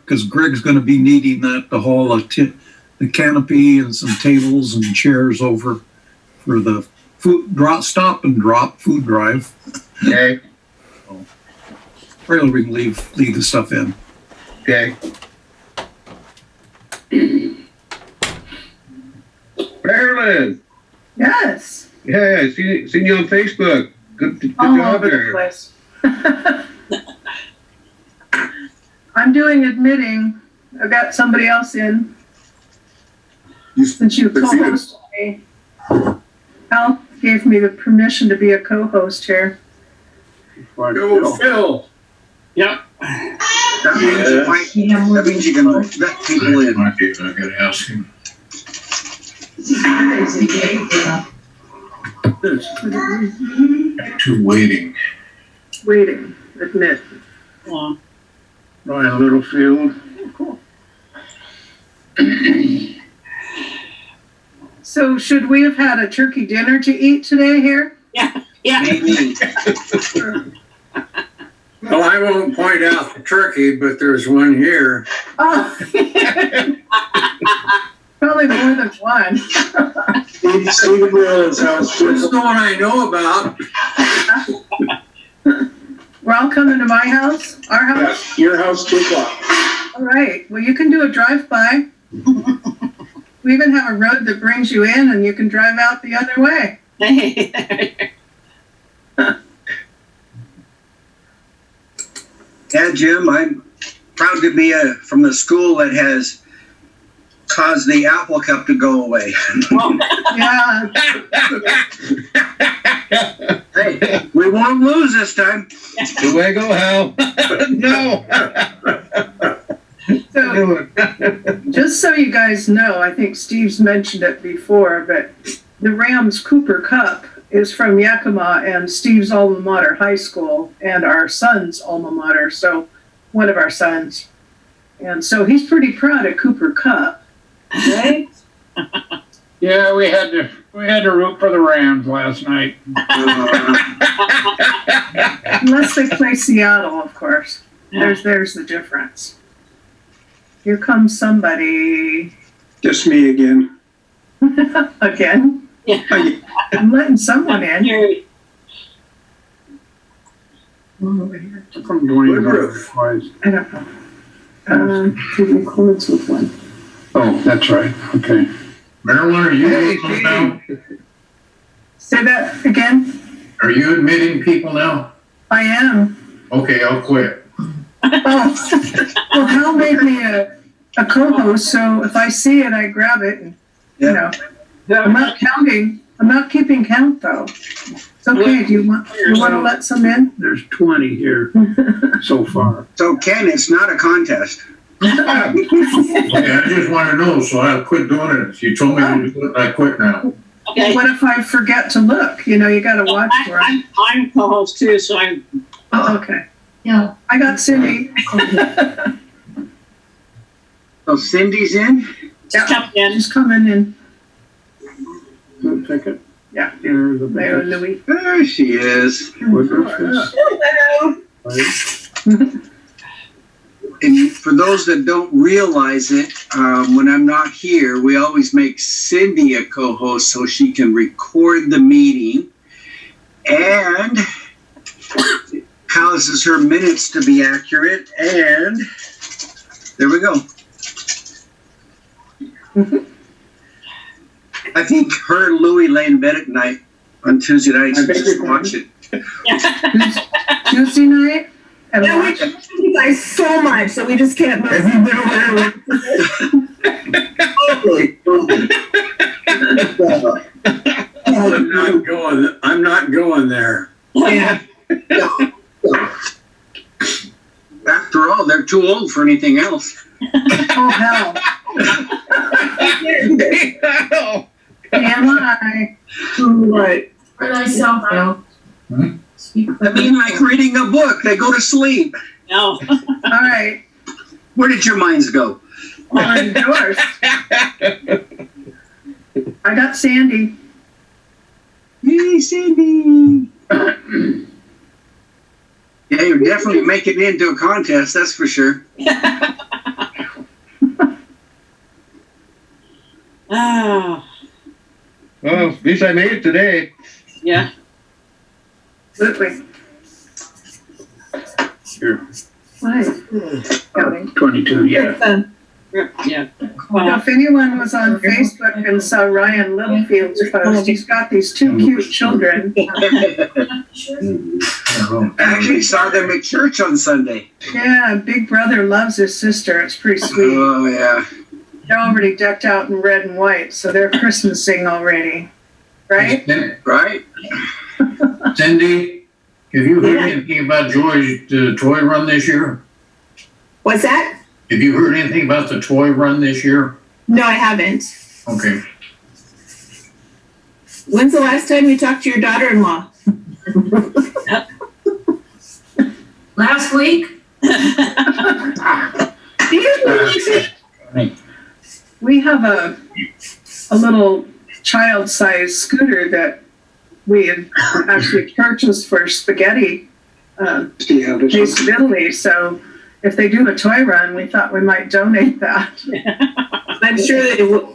because Greg's going to be needing that to haul the canopy and some tables and chairs over for the stop and drop food drive. Okay. So, really, we can leave the stuff in. Okay. Marilyn. Yes. Yeah, seen you on Facebook. Good All job over there. the place. I'm doing admitting. I've got somebody else in. Since you co-hosted me, Al gave me the permission to be a co-host here. Go, Phil. Yep. That means you can let people in. I gotta ask him. Two waiting. Waiting. Admit. Yeah. Ryan Littlefield. Cool. So should we have had a turkey dinner to eat today here? Yeah. Yeah. Maybe. Well, I won't point out the turkey, but there's one here. Oh. Probably more than one. This is the one I know about. We're all coming to my house? Our house? Yes, your house, 2 o'clock. All right. Well, you can do a drive-by. We even have a road that brings you in and you can drive out the other way. Yeah, Jim, I'm proud to be from the school that has caused the Apple Cup to go away. Yeah. Hey, we won't lose this time. Luego, Hal. No. So, just so you guys know, I think Steve's mentioned it before, but the Rams Cooper Cup is from Yakima and Steve's alma mater, high school, and our son's alma mater, so one of our sons. And so he's pretty proud of Cooper Cup, right? Yeah, we had to root for the Rams last night. Unless they play Seattle, of course. There's the difference. Here comes somebody. Just me again. Again? Yeah. I'm letting someone in. From Dwayne twice. I don't know. It records with one. Oh, that's right. Okay. Marilyn, are you Hey, admitting now? Say that again. Are you admitting people now? I am. Okay, I'll quit. Oh, well, Hal made me a co-host, so if I see it, I grab it. And, you know, I'm not counting. I'm not keeping count, though. It's okay. Do you want to let some in? There's 20 here so far. So, Ken, it's not a contest. Okay, I just want to know, so I'll quit doing it. You told me to do it, I quit now. Okay. What if I forget to look? You know, you got to watch for it. I'm co-host too, so I'm. Oh, okay. Yeah. I got Cindy. So Cindy's in? Yeah. She's coming in. Good ticket. Yeah. There's a There, Louis. There she is. Hello. And for those that don't realize it, when I'm not here, we always make Cindy a co-host so she can record the meeting and causes her minutes to be accurate. And there we go. I think her and Louie lay in bed at night on Tuesday nights and just watch it. Tuesday night? And Yeah, we watch it. love you guys so much that we just can't miss you. I'm not going there. Yeah. After all, they're too old for anything else. Oh, hell. Am I? Right. For thyself now. I mean, like reading a book, they go to sleep. No. All right. Where did your minds go? On yours. I got Sandy. Hey, Cindy. Yeah, you're definitely making it into a contest, that's for sure. Ah, Well, at least I made it today. yeah. Absolutely. Here. Right. Counting. 22, yeah. Yeah. Well, if anyone was on Facebook and saw Ryan Littlefield's post, he's got these two cute children. I actually saw them at church on Sunday. Yeah, Big Brother loves his sister. It's pretty sweet. Oh, yeah. They're already decked out in red and white, so they're Christmasing already. Right? Right? Cindy, have you heard anything about Joy's toy run this year? What's that? Have you heard anything about the toy run this year? No, I haven't. Okay. When's the last time you talked to your daughter-in-law? Last week? We have a little child-sized scooter that we had actually purchased for spaghetti Taste of Italy. So if they do a toy run, we thought we might donate that. I'm sure they will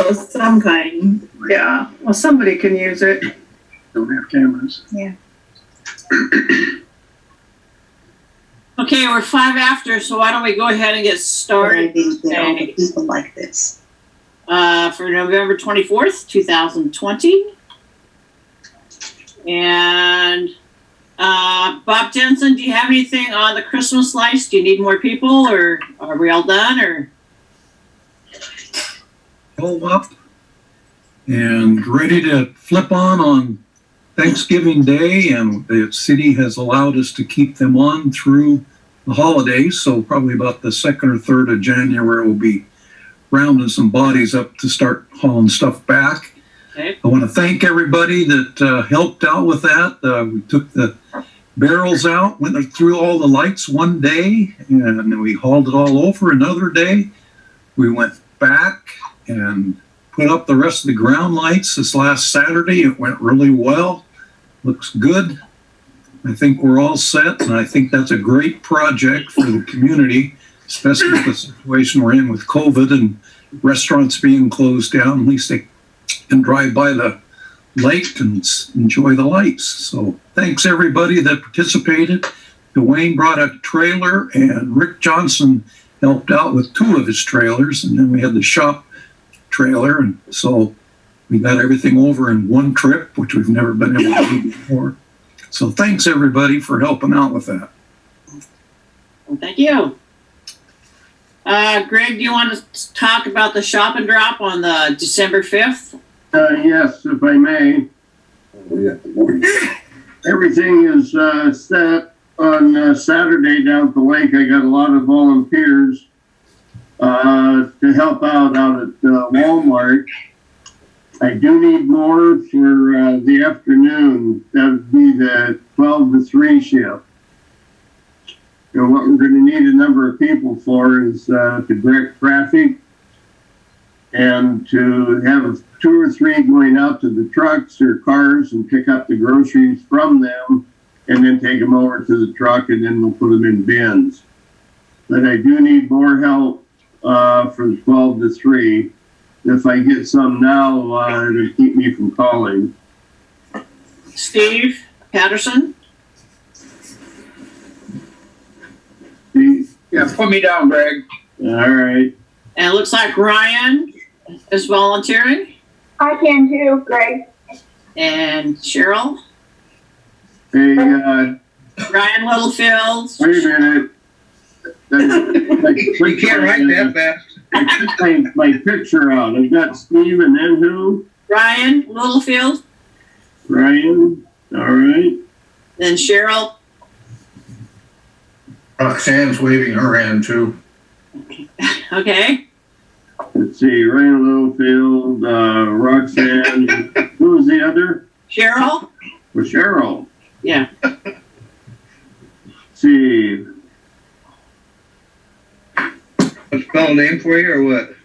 of some kind. Yeah, well, somebody can use it. Don't have cameras. Okay, we're 5 after, so why don't we go ahead and get started People like this. for November 24th, 2020. And Bob Jensen, do you have anything on the Christmas lights? Do you need more people, or are we all done, or? All up and ready to flip on Thanksgiving Day, and the city has allowed us to keep them on through the holidays. So probably about the 2nd or 3rd of January, we'll be rounding some bodies up to start hauling stuff back. Okay. I want to thank everybody that helped out with that. We took the barrels out, went through all the lights one day, and then we hauled it all over another day. We went back and put up the rest of the ground lights this last Saturday. It went really well. Looks good. I think we're all set, and I think that's a great project for the community, especially with the situation we're in with COVID and restaurants being closed down. At least they can drive by the lake and enjoy the lights. So thanks everybody that participated. Dwayne brought a trailer, and Rick Johnson helped out with 2 of his trailers, and then we had the shop trailer, and so we got everything over in one trip, which we've never been able to do before. So thanks everybody for helping out with that. Well, thank you. Greg, do you want to talk about the shop and drop on the December 5th? Yes, if I may. Everything is set on Saturday down at the lake. I got a lot of volunteers to help out at Walmart. I do need more for the afternoon. That would be the 12 to 3 shift. And what we're going to need a number of people for is to direct traffic and to have 2 or 3 going out to the trucks or cars and pick up the groceries from them and then take them over to the truck, and then we'll put them in bins. But I do need more help for the 12 to 3. If I get some now, it'll keep me from calling. Steve Patterson? Yeah, put me down, Greg. All right. And it looks like Ryan is volunteering. I can too, Greg. And Cheryl? Hey, Ryan Littlefield? wait a minute. We can't write that fast. My picture out. I've got Steve and then who? Ryan Littlefield? Ryan. All right. Then Cheryl? Roxanne's waving her hand too. Okay. Let's see. Ryan Littlefield, Roxanne. Who was the other? Cheryl? Well, Cheryl. Yeah. Let's see. Spell a name for you or what?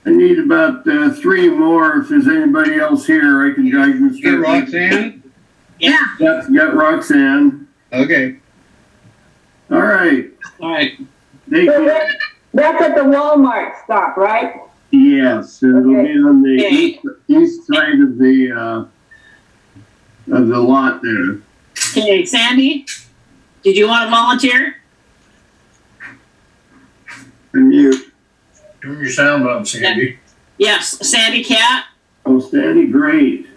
I need about 3 more. If there's anybody else here, I can start. Get Roxanne? Yeah. Got Roxanne. Okay. All right. All right. Thank you. That's at the Walmart stop, right? Yes, it'll be on the Okay. east side of the lot there. Okay, Sandy, did you want to volunteer? And you, Turn your sound on, Sandy. Yes, Sandy Cat. oh, Sandy, great.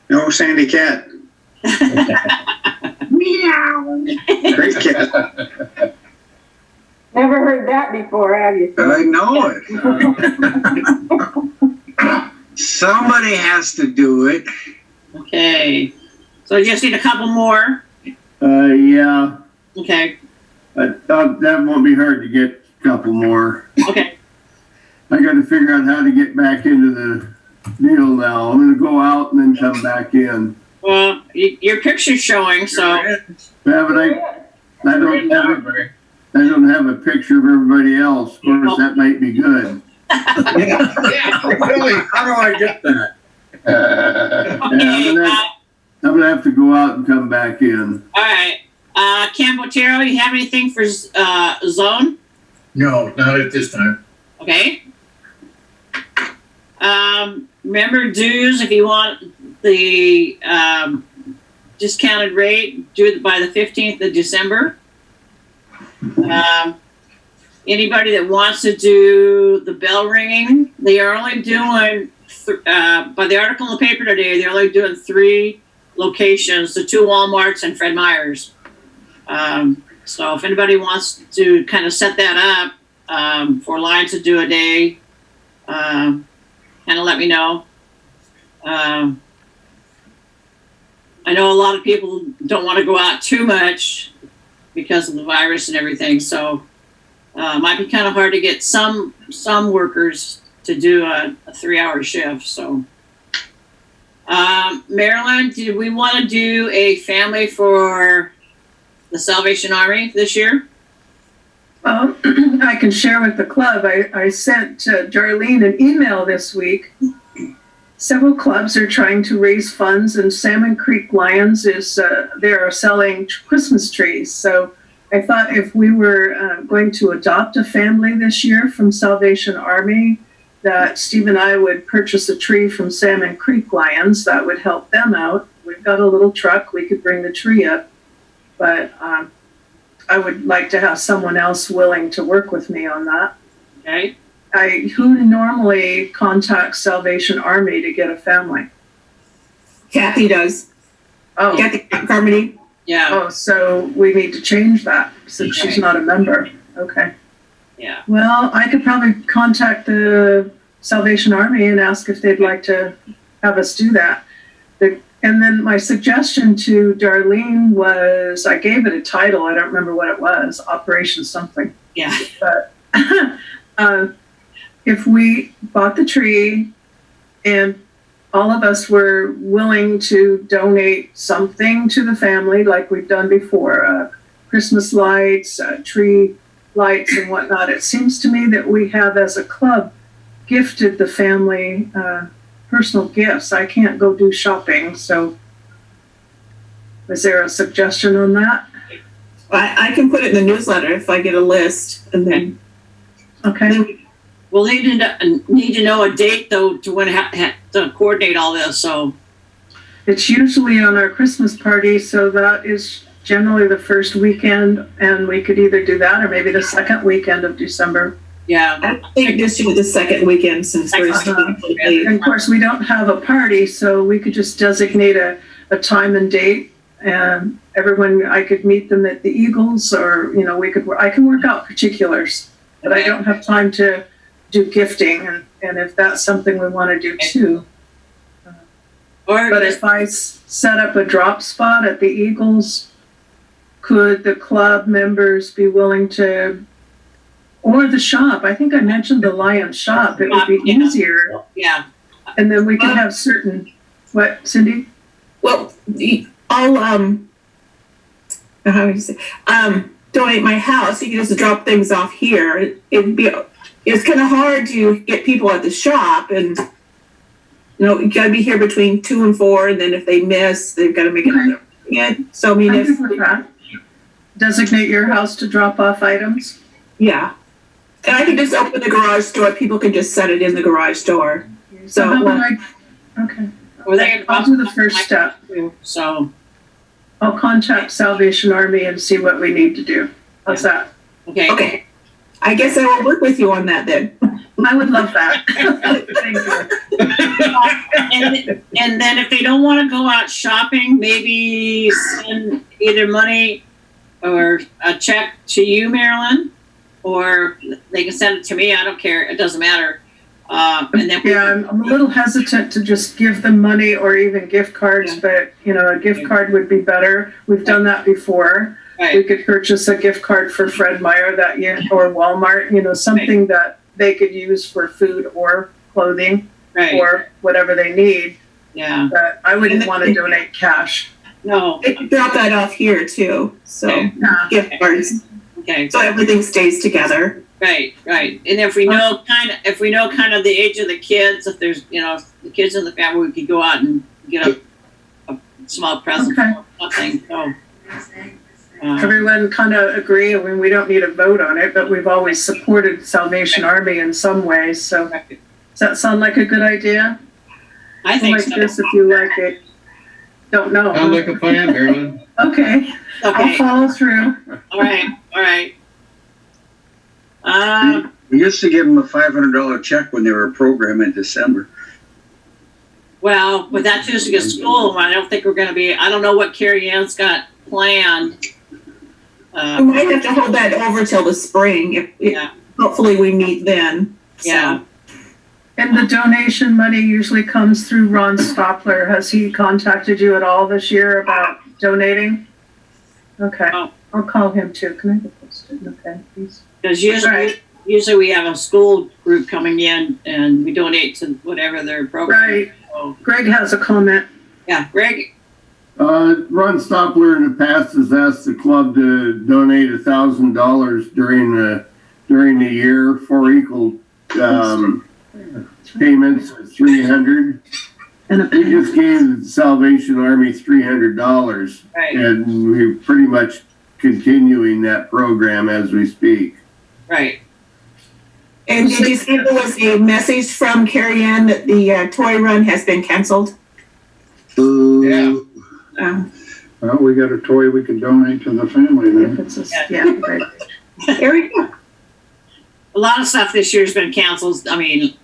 No, Sandy Cat. Meow. Great cat. Never heard that before, have you? I know it. Somebody has to do it. Okay, so I just need a couple more. Yeah, Okay, that won't be hard to get a couple more. okay, I gotta figure out how to get back into the deal now. I'm gonna go out and then come back in. well, your picture's showing, so, Yeah, but I don't have a picture of everybody else. Of course, that might be good. Yeah, really, how do I get that? okay, I'm gonna have to go out and come back in. all right. Cam Botero, you have anything for, Zone? No, not at this time. Okay. Remember dues, if you want the, discounted rate, do it by the 15th of December. Anybody that wants to do the bell ringing, they are only doing, by the article in the paper today, they're only doing 3 locations, the 2 Walmarts and Fred Meyer's. So if anybody wants to kind of set that up, for lines to do a day, kind of let me know. I know a lot of people don't want to go out too much because of the virus and everything, so it might be kind of hard to get some workers to do a 3-hour shift. So, Marilyn, did we want to do a family for the Salvation Army this year? Well, I can share with the club. I sent Darlene an email this week. Several clubs are trying to raise funds, and Salmon Creek Lions they are selling Christmas trees. So I thought if we were going to adopt a family this year from Salvation Army, that Steve and I would purchase a tree from Salmon Creek Lions. That would help them out. We've got a little truck. We could bring the tree up. But I would like to have someone else willing to work with me on that. Okay. Who normally contacts Salvation Army to get a family? Kathy does. Oh, Kathy Carmody. Yeah. oh, so we need to change that since she's not a member. Okay. Yeah. Well, I could probably contact the Salvation Army and ask if they'd like to have us do that. And then my suggestion to Darlene was, I gave it a title. I don't remember what it was, Operation something. Yeah. But if we bought the tree and all of us were willing to donate something to the family like we've done before, Christmas lights, tree lights and whatnot, it seems to me that we have as a club gifted the family personal gifts. I can't go do shopping, so is there a suggestion on that? I can put it in the newsletter if I get a list, and then Okay. We'll need to know a date though to when to coordinate all this. So It's usually on our Christmas party, so that is generally the first weekend, and we could either do that or maybe the second weekend of December. yeah. I think this year the second weekend since we're And of course, we don't have a party, so we could just designate a time and date, and everyone, I could meet them at the Eagles, or, I can work out particulars, but I don't have time to do gifting, and if that's something we want to do too. But if I set up a drop spot at the Eagles, could the club members be willing to, or the shop? I think I mentioned the Lion shop. It would be easier. Yeah. And then we could have certain, what, Cindy? Well, I'll how do you say, donate my house. You can just drop things off here. It's kind of hard to get people at the shop, and you gotta be here between 2 and 4, and then if they miss, they've got to make another appointment. So I mean, I'm good with that. Designate your house to drop off items. yeah. And I can just open the garage door. People can just set it in the garage door. So how would okay. Or they I'll do the first step. So, I'll contact Salvation Army and see what we need to do. How's that? okay. Okay. I guess I will work with you on that then. I would love that. Thank you. And then if they don't want to go out shopping, maybe send either money or a check to you, Marilyn, or they can send it to me. I don't care. It doesn't matter. And then I'm a little hesitant to just give them money or even gift cards, but a gift card would be better. We've done that before. Right. We could purchase a gift card for Fred Meyer that year or Walmart, something that they could use for food or clothing or whatever they need. Yeah. But I wouldn't want to donate cash. No. They can drop that off here too. So gift cards. Okay. So everything stays together. Right. And if we know kind of the age of the kids, if there's the kids in the family, we could go out and get a small present or something. So everyone kind of agree. I mean, we don't need a vote on it, but we've always supported Salvation Army in some ways. So does that sound like a good idea? I think like so. this if you like it. Don't know. Sounds like a plan, Marilyn. Okay. I'll follow through. All right. We used to give them a $500 check when they were a program in December. Well, but that's usually a school one. I don't think we're going to be. I don't know what Carrie Ann's got planned. We might have to hold that over till the spring. Hopefully we meet then. Yeah. And the donation money usually comes through Ron Stopler. Has he contacted you at all this year about donating? Okay. Oh. I'll call him too. Can I get posted? Okay, please. Because usually we have a school group coming in and we donate to whatever their program. Right. So, Greg has a comment. yeah, Greg. Ron Stopler in the past has asked the club to donate $1,000 during the year for equal payments of $300. And We just gave the Salvation Army $300, Right. and we're pretty much continuing that program as we speak. Right. And did you see there was a message from Carrie Ann that the toy run has been canceled? Boo. Yeah. Well, we got a toy we can donate to the family then. Right. Carrie? A lot of stuff this year's been canceled. I mean,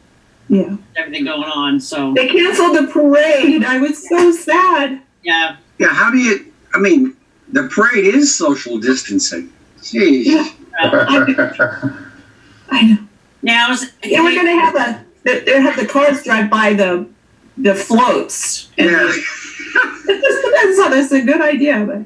Yeah. everything going on. So They canceled the parade. I was so sad. yeah. Yeah, the parade is social distancing. Jeez. I know. Now They were gonna have they have the cars drive by the floats. And Yeah. that's a good idea, but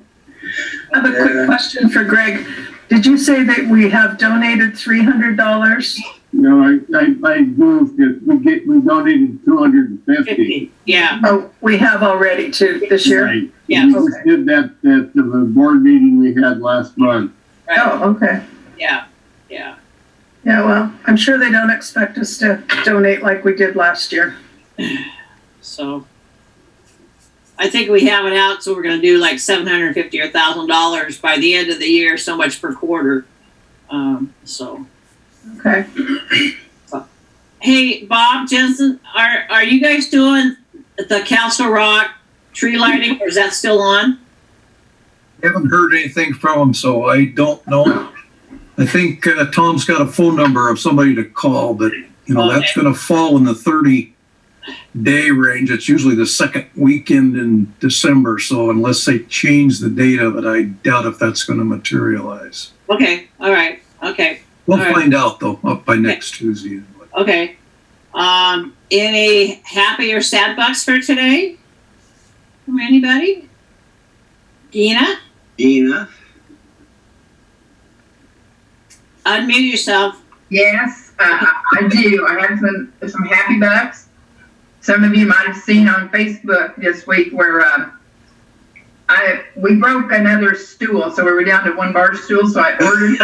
I have a quick question for Greg. Did you say that we have donated $300? No, I moved it. We donated 250. Yeah. Oh, we have already too this year? Right. Yeah. We just did that at the board meeting we had last month. Right. Oh, okay. Yeah. Yeah, well, I'm sure they don't expect us to donate like we did last year. So I think we have it out. So we're going to do like $750 or $1,000 by the end of the year. So much per quarter. So. Okay. Hey, Bob, Jensen, are you guys doing the Castle Rock tree lighting, or is that still on? Haven't heard anything from him, so I don't know. I think Tom's got a phone number of somebody to call, but that's going to fall in the 30-day range. It's usually the second weekend in December, so unless they change the date of it, I doubt if that's going to materialize. Okay, all right, okay. We'll All right. find out though up by next Tuesday. Okay. Any happy or sad bucks for today? From anybody? Dina? Unmute yourself. Yes, I do. I have some happy bucks. Some of you might have seen on Facebook this week where we broke another stool, so we were down to one bar stool. So I ordered.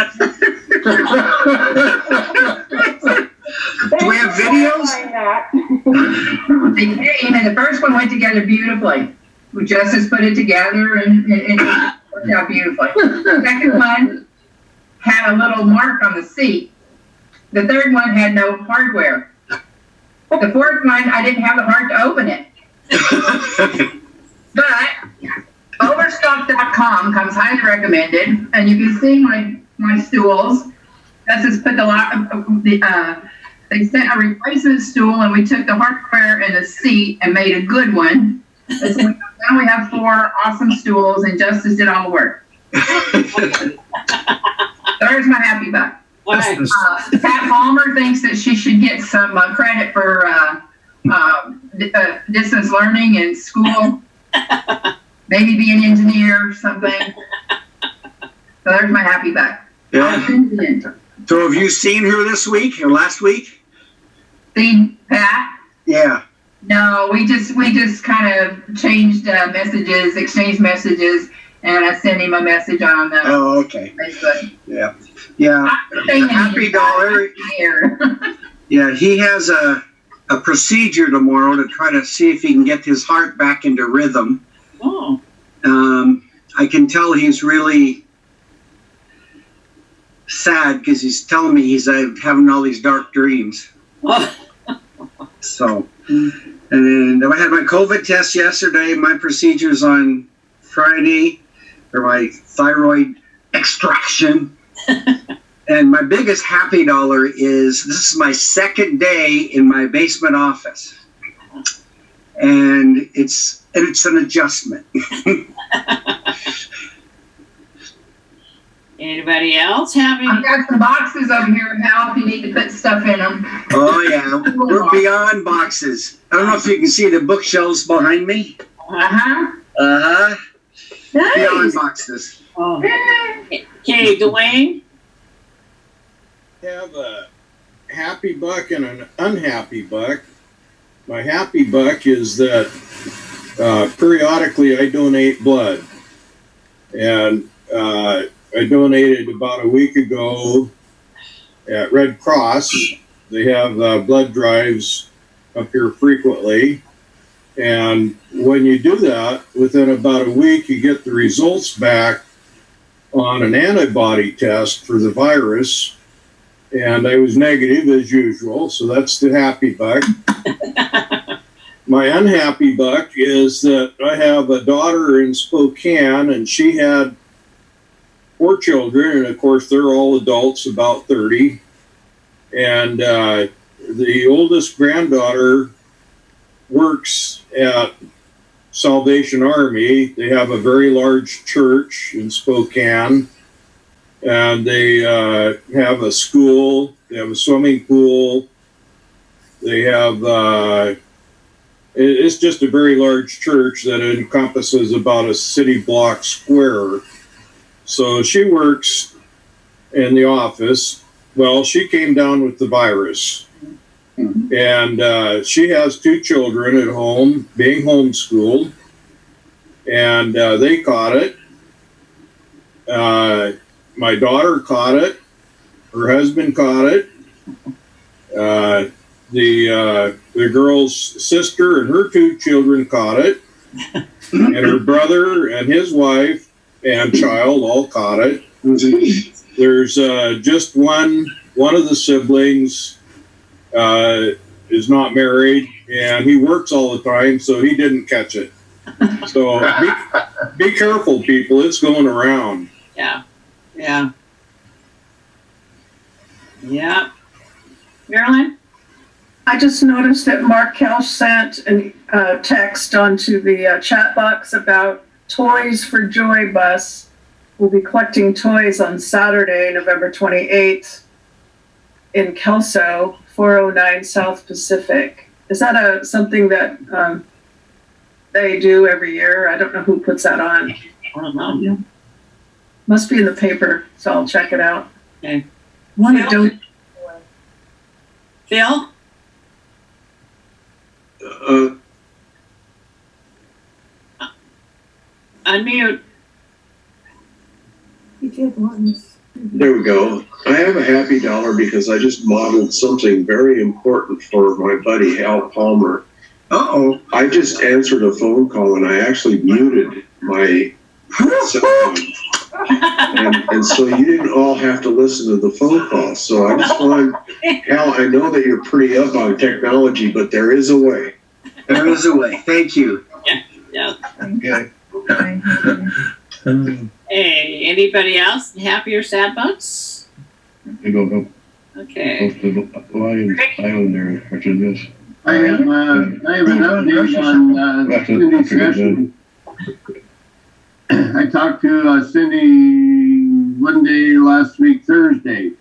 Do we have videos? They came, and the first one went together beautifully. Justice put it together, and it worked out beautifully. The second one had a little mark on the seat, The third one had no hardware. The fourth one, I didn't have the heart to open it. But Overstock.com comes highly recommended, and you can see my stools. That's just put they sent a replacement stool, and we took the hardware and the seat and made a good one. And so now we have 4 awesome stools, and Justice did all the work. There's my happy buck. Pat Palmer thinks that she should get some credit for distance learning in school. Maybe be an engineer or something. So there's my happy buck. Yeah. So have you seen her this week or last week? Seen Pat? Yeah. No, we just kind of changed messages, exchanged messages, and I sent him a message on okay. Facebook. Yeah. Yeah. Happy dollar. Yeah, he has a procedure tomorrow to try to see if he can get his heart back into rhythm. Oh. I can tell he's really sad because he's telling me he's having all these dark dreams. So, and I had my COVID test yesterday. My procedure's on Friday for my thyroid extraction. And my biggest happy dollar is this is my second day in my basement office. And it's an adjustment. Anybody else having? I've got some boxes over here, Hal, if you need to put stuff in them. Oh, yeah. We're beyond boxes. I don't know if you can see the bookshelves behind me. Uh-huh. Uh-huh. Nice. Beyond boxes. Oh. Okay, Dwayne? Have a happy buck and an unhappy buck. My happy buck is that periodically I donate blood. And I donated about a week ago at Red Cross. They have blood drives up here frequently. And when you do that, within about a week, you get the results back on an antibody test for the virus. And I was negative as usual, so that's the happy buck. My unhappy buck is that I have a daughter in Spokane, and she had 4 children, and of course they're all adults, about 30. And the oldest granddaughter works at Salvation Army. They have a very large church in Spokane. And they have a school, they have a swimming pool, they have, it's just a very large church that encompasses about a city block square. So she works in the office. Well, she came down with the virus. And she has 2 children at home being homeschooled. And they caught it. My daughter caught it. Her husband caught it. The girl's sister and her 2 children caught it. And her brother and his wife and child all caught it. There's just one of the siblings is not married, and he works all the time, so he didn't catch it. So be careful, people. It's going around. Yeah. Yeah. Yeah. Marilyn? I just noticed that Mark Kelch sent a text onto the chat box about Toys for Joy bus. We'll be collecting toys on Saturday, November 28th in Kelso, 409 South Pacific. Is that something that they do every year? I don't know who puts that on. I don't know. Yeah. Must be in the paper, so I'll check it out. Okay. Phil? Unmute. There we go. I have a happy dollar because I just modeled something very important for my buddy Hal Palmer. Uh-oh. I just answered a phone call and I actually muted my cell phone. And so you didn't all have to listen to the phone call. So I just wanted, Hal, I know that you're pretty up on technology, but there is a way. There is a way. Thank you. Yeah. Okay. Hey, anybody else? Happy or sad bucks? I go up Okay. to the Lions Island there after this. I have an update on Cindy's session. I talked to Cindy one day last week, Thursday,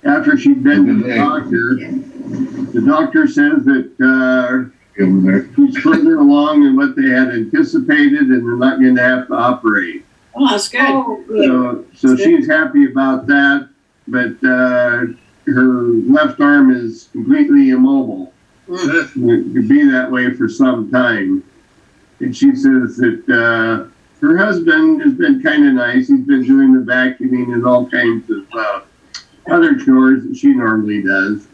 after she'd been to the doctor. The doctor says that she's further along than what they had anticipated, and they're not going to have to operate. Oh, that's good. So she's happy about that, but her left arm is completely immobile. It could be that way for some time. And she says that her husband has been kind of nice. He's been doing the vacuuming and all kinds of other chores that she normally does.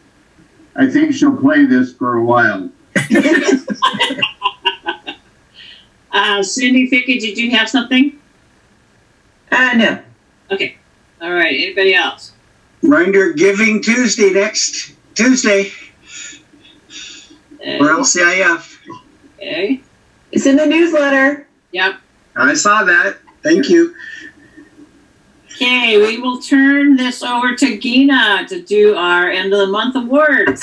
I think she'll play this for a while. Cindy, Vicky, did you have something? No. Okay. All right. Anybody else? Reminder, Giving Tuesday next Tuesday for LCIF. Okay. It's in the newsletter. Yep. I saw that. Thank you. Okay, we will turn this over to Gina to do our end of the month awards.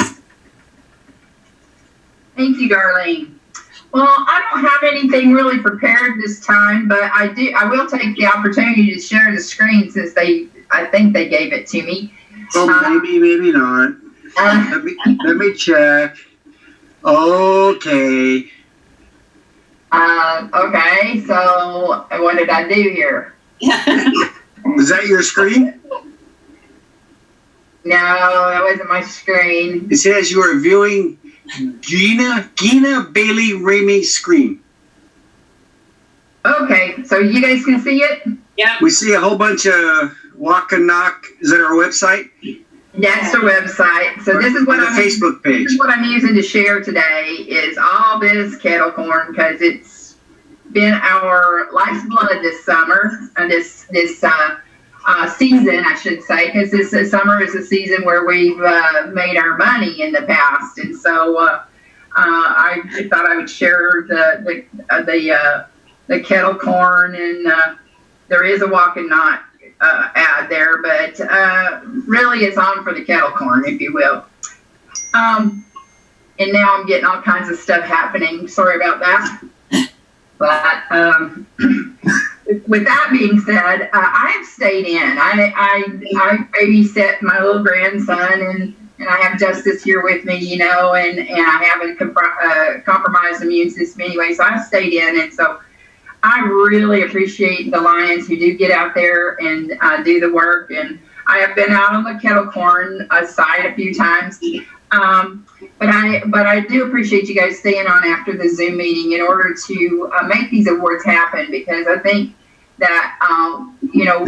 Thank you, Darlene. Well, I don't have anything really prepared this time, but I will take the opportunity to share the screen since I think they gave it to me. Oh, maybe not. Let me check. Okay. Okay, so what did I do here? Is that your screen? No, that wasn't my screen. It says you are viewing Gina Bailey Ramey's screen. Okay, so you guys can see it? Yeah. We see a whole bunch of walk and knock. Is that our website? That's the website. So this is what on the Facebook page. This is what I'm using to share today is all this kettle corn because it's been our life's blood this summer and this season, I should say, because this summer is a season where we've made our money in the past, and so I thought I would share the kettle corn, and there is a walk and knock ad there, but really it's on for the kettle corn, if you will. And now I'm getting all kinds of stuff happening. Sorry about that. But with that being said, I have stayed in. I babysit my little grandson, and I have Justice here with me, you know, and I haven't compromised immune system anyway, so I've stayed in, and so I really appreciate the Lions who do get out there and do the work. And I have been out on the kettle corn side a few times. But I do appreciate you guys staying on after the Zoom meeting in order to make these awards happen, because I think that, you know,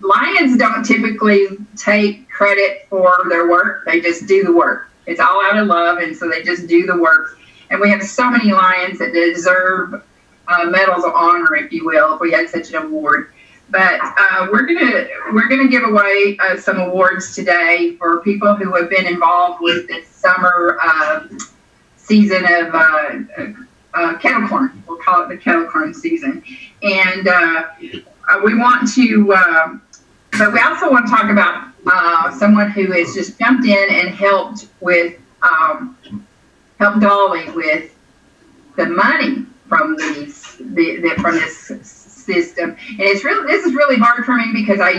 Lions don't typically take credit for their work. They just do the work. It's all out of love, and so they just do the work. And we have so many Lions that deserve medals of honor, if you will, if we had such an award. But we're gonna give away some awards today for people who have been involved with this summer season of kettle corn. We'll call it the kettle corn season, and we want to. But we also want to talk about someone who has just jumped in and helped Dolly with the money from from this system. And this is really hard for me because I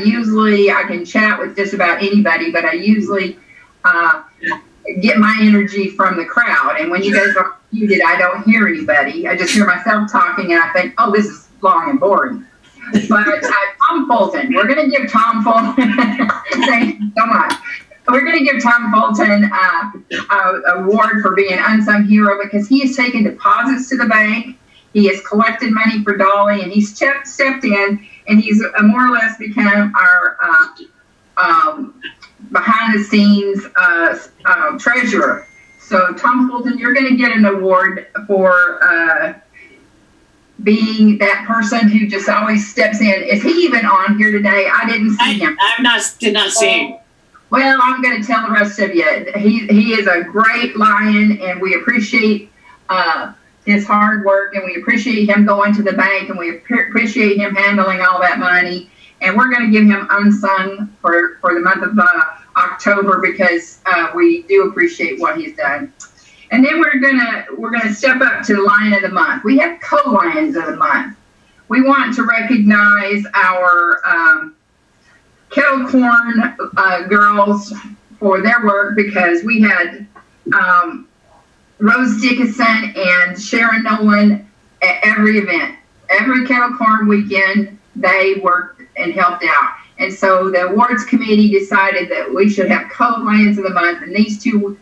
can chat with just about anybody, but I usually get my energy from the crowd. And when you guys are muted, I don't hear anybody. I just hear myself talking, and I think, oh, this is long and boring. But Tom Fulton, we're going to give Tom Fulton, thank you so much. We're going to give Tom Fulton an award for being an unsung hero because he has taken deposits to the bank. He has collected money for Dolly, and he's stepped in, and he's more or less become our behind-the-scenes treasurer. So, Tom Fulton, you're going to get an award for being that person who just always steps in. Is he even on here today? I didn't see him. Did not see him. Well, I'm going to tell the rest of you. He is a great lion, and we appreciate his hard work, and we appreciate him going to the bank, and we appreciate him handling all that money. And we're going to give him unsung for the month of October because we do appreciate what he's done. And then we're gonna step up to the Lion of the Month. We have co-Lions of the Month. We want to recognize our kettle corn girls for their work because we had Rose Dickinson and Sharon Nolan at every event. Every kettle corn weekend, they worked and helped out. And so the awards committee decided that we should have co-Lions of the Month, and these two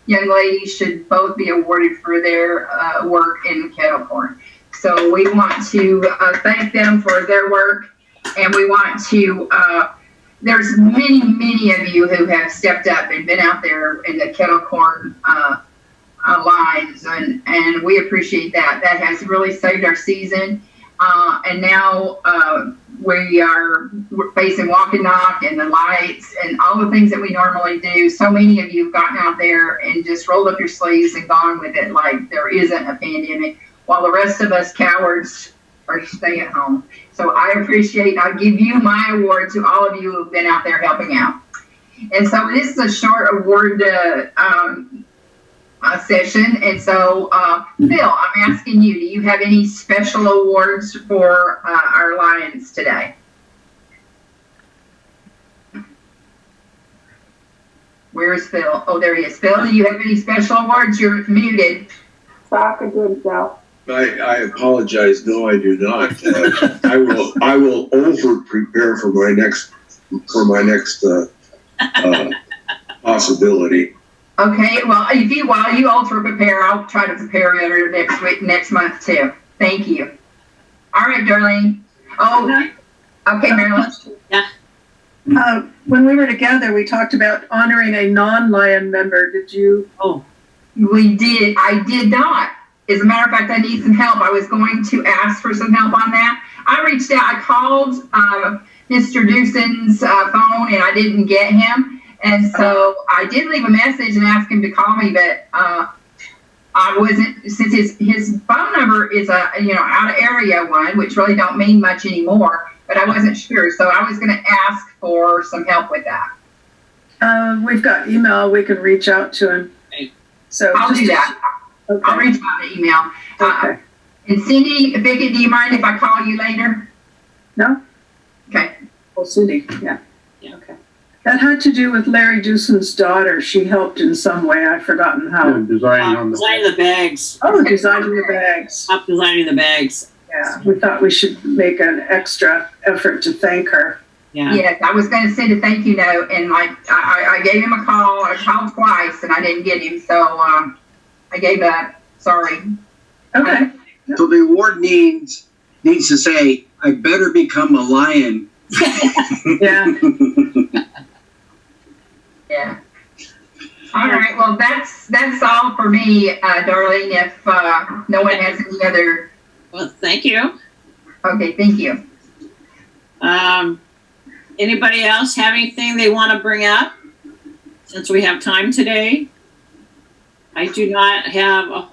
young ladies should both be awarded for their work in kettle corn. So we want to thank them for their work, and we want to, there's many of you who have stepped up and been out there in the kettle corn lines, and we appreciate that. That has really saved our season. And now we're facing walk and knock and the lights and all the things that we normally do. So many of you have gotten out there and just rolled up your sleeves and gone with it like there isn't a pandemic, while the rest of us cowards are staying at home. So I appreciate, I give you my award to all of you who've been out there helping out. And so this is a short award session. And so, Phil, I'm asking you, do you have any special awards for our Lions today? Where's Phil? Oh, there he is. Phil, do you have any special awards? You're muted. Soccer good self. I apologize. No, I do not. I will over prepare for my next possibility. Okay, well, while you ultra prepare, I'll try to prepare better next month too. Thank you. All right, Darlene. Oh, okay, Marilyn. Yeah. When we were together, we talked about honoring a non-Lion member. Did you? Oh, we did. I did not. As a matter of fact, I need some help. I was going to ask for some help on that. I reached out. I called Mr. Dewson's phone, and I didn't get him. And so I did leave a message and ask him to call me, but I wasn't, since his phone number is a out of area one, which really don't mean much anymore, but I wasn't sure. So I was going to ask for some help with that. We've got email. We can reach out to him. So I'll do that. Okay. I'll reach out to email. Okay. And Cindy, Vicky, do you mind if I call you later? No? Okay. Well, Cindy, yeah. yeah, okay. That had to do with Larry Dewson's daughter. She helped in some way. I've forgotten how. Designing Designing the bags. Oh, designing the bags. Up designing the bags. Yeah, we thought we should make an extra effort to thank her. Yeah. Yes, I was going to send a thank you note, and I gave him a call. I called twice, and I didn't get him, so I gave up. Sorry. Okay. So the award needs to say, "I better become a lion." Yeah. Yeah. All right. Well, that's all for me, Darlene. If no one has any other. Well, thank you. Okay. Thank you. Anybody else have anything they want to bring up? Since we have time today, I do not have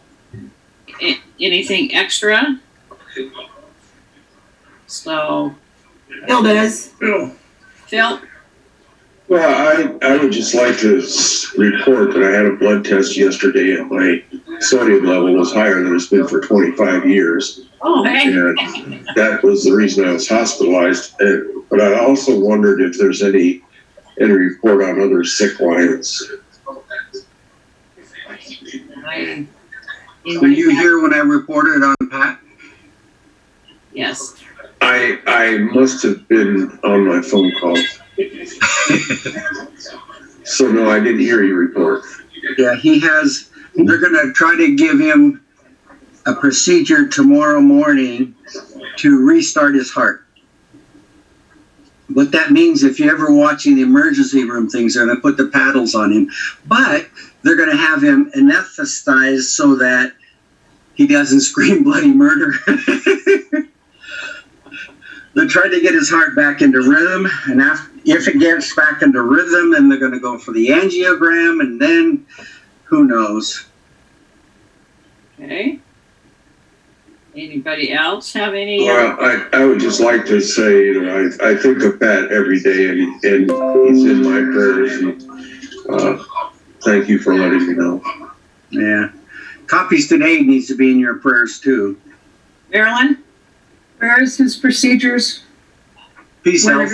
anything extra. So. Phil does. Phil? Well, I would just like to report that I had a blood test yesterday and my sodium level was higher than it's been for 25 years. Oh, hey. And that was the reason I was hospitalized. But I also wondered if there's any report on other sick lions. Were you here when I reported on Pat? Yes. I must have been on my phone call. So no, I didn't hear your report. Yeah, they're going to try to give him a procedure tomorrow morning to restart his heart. What that means, if you're ever watching the emergency room things, they're going to put the paddles on him. But they're going to have him anesthetized so that he doesn't scream bloody murder. They're trying to get his heart back into rhythm, and if it gets back into rhythm, then they're going to go for the angiogram, and then who knows? Okay. Anybody else have any? Well, I would just like to say, I think of Pat every day, and he's in my prayers. And, thank you for letting me know. Yeah. Copies today needs to be in your prayers too. Marilyn? Where is his procedures? Peace Health.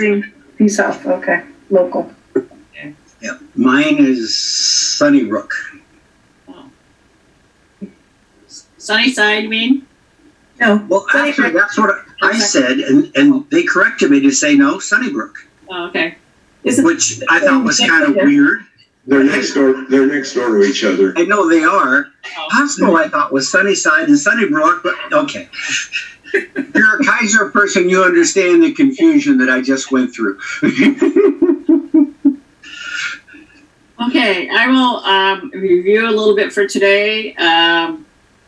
Peace Health, okay, local. Okay. Yep. Mine is Sunnybrook. Oh. Sunnyside, you mean? No. Well, actually, that's what I said, and they corrected me to say no, Sunnybrook, Oh, okay. which I thought was kind of weird. They're next door. They're next door to each other. I know they are. Oh. Hospital, I thought, was Sunnyside and Sunnybrook, but okay. If you're a Kaiser person, you understand the confusion that I just went through. Okay, I will review a little bit for today.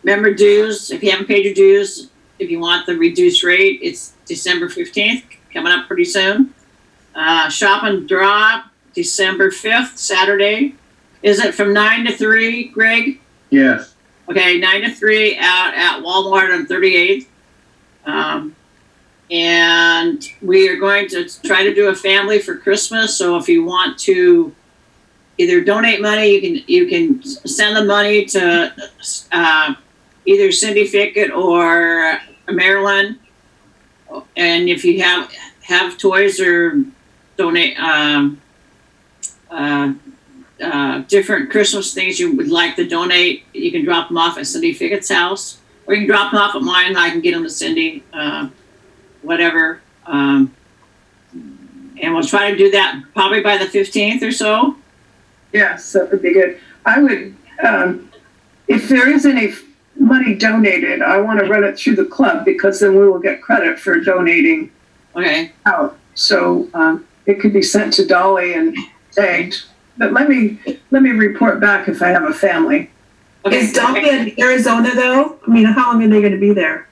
Member dues, if you haven't paid your dues, if you want the reduced rate, it's December 15th, coming up pretty soon. Shop and drop, December 5th, Saturday. Is it from 9 to 3, Greg? Yes. Okay, 9 to 3 out at Walmart on 38th. And we are going to try to do a family for Christmas. So if you want to either donate money, you can send the money to either Cindy Fickett or Marilyn. And if you have toys or donate different Christmas things you would like to donate, you can drop them off at Cindy Fickett's house, or you can drop them off at mine. I can get them to Cindy, whatever. And we'll try to do that probably by the 15th or so. Yes, that would be good. I would, if there is any money donated, I want to run it through the club because then we will get credit for donating out. So it could be sent to Dolly and tagged. But let me report back if I have a family. Okay. Is Dolly in Arizona though? I mean, how long are they going to be there?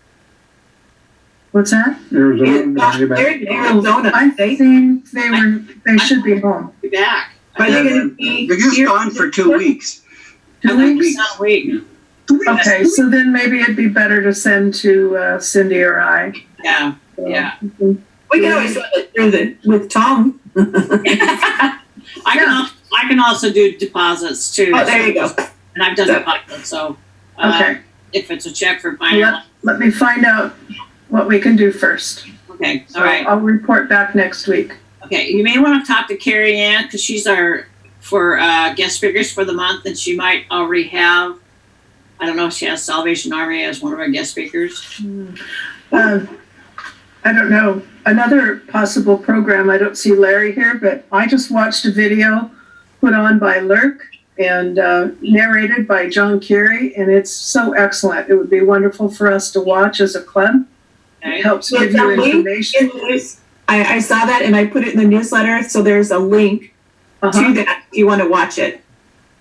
What's that? Arizona. They're in Arizona. I think they should be home. Be back. Are they going to be? They're just gone for 2 weeks. 2 weeks? Not a week. Okay, so then maybe it'd be better to send to Cindy or I. Yeah, yeah. We can always run it through with Tom. I can also do deposits too. Oh, there you go. And I've done deposits, so Okay. if it's a check for Pioneer. Let me find out what we can do first. Okay, So all right. I'll report back next week. Okay, you may want to talk to Carrie Ann because she's our guest speakers for the month, and she might already have. I don't know if she has Salvation Army as one of our guest speakers. I don't know. Another possible program, I don't see Larry here, but I just watched a video put on by Lurk and narrated by John Kerry, and it's so excellent. It would be wonderful for us to watch as a club. Okay. It helps give you information. I saw that and I put it in the newsletter, so there's a link to that if you want to watch it.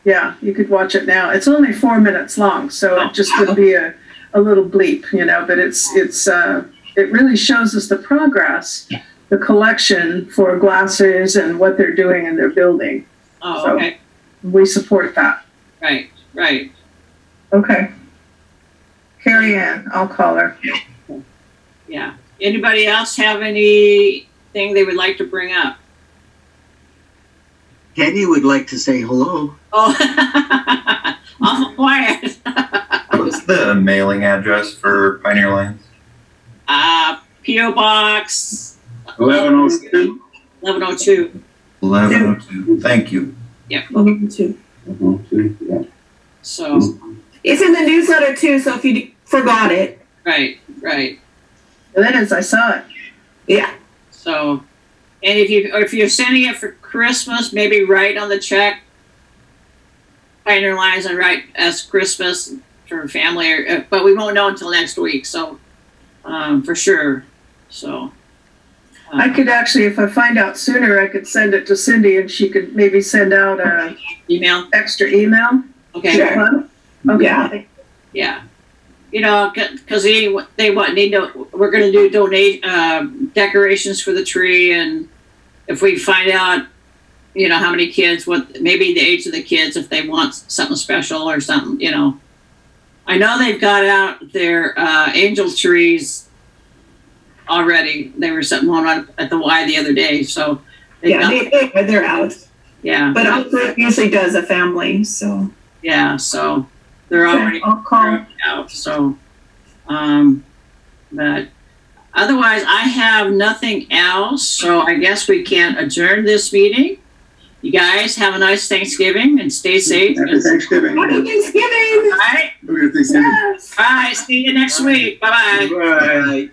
Yeah, you could watch it now. It's only 4 minutes long, so it just would be a little bleep, but it really shows us the progress, the collection for glasses and what they're doing in their building. Oh, So okay. we support that. Right. Okay. Carrie Ann, I'll call her. Yeah. Anybody else have anything they would like to bring up? Kenny would like to say hello. Oh, awful quiet. What's the mailing address for Pioneer Lions? P.O. Box 1102. 1102. 1102. Thank you. Yeah. 1102. Yeah. So. It's in the newsletter too, so if you forgot it. Right. It is, I saw it. Yeah. So, and if you're sending it for Christmas, maybe write on the check Pioneer Lions and write as Christmas for family, but we won't know until next week. So, for sure. So. I could actually, if I find out sooner, I could send it to Cindy and she could maybe send out a email. extra email. Okay. Sure. Okay. Yeah. Yeah. you know, because they need to. We're going to do donate decorations for the tree, and if we find out, you know, how many kids, what maybe the age of the kids, if they want something special or something, you know. I know they've got out their angel trees already. They were setting one on at the Y the other day, so they're out. Yeah, but our group usually does a family, so yeah, so they're already out. So, but otherwise, I have nothing else. So I guess we can adjourn this meeting. You guys have a nice Thanksgiving and stay safe. Happy Thanksgiving. Happy Thanksgiving. All right. Happy Thanksgiving. Yes. Bye. See you next week. Bye-bye. Bye.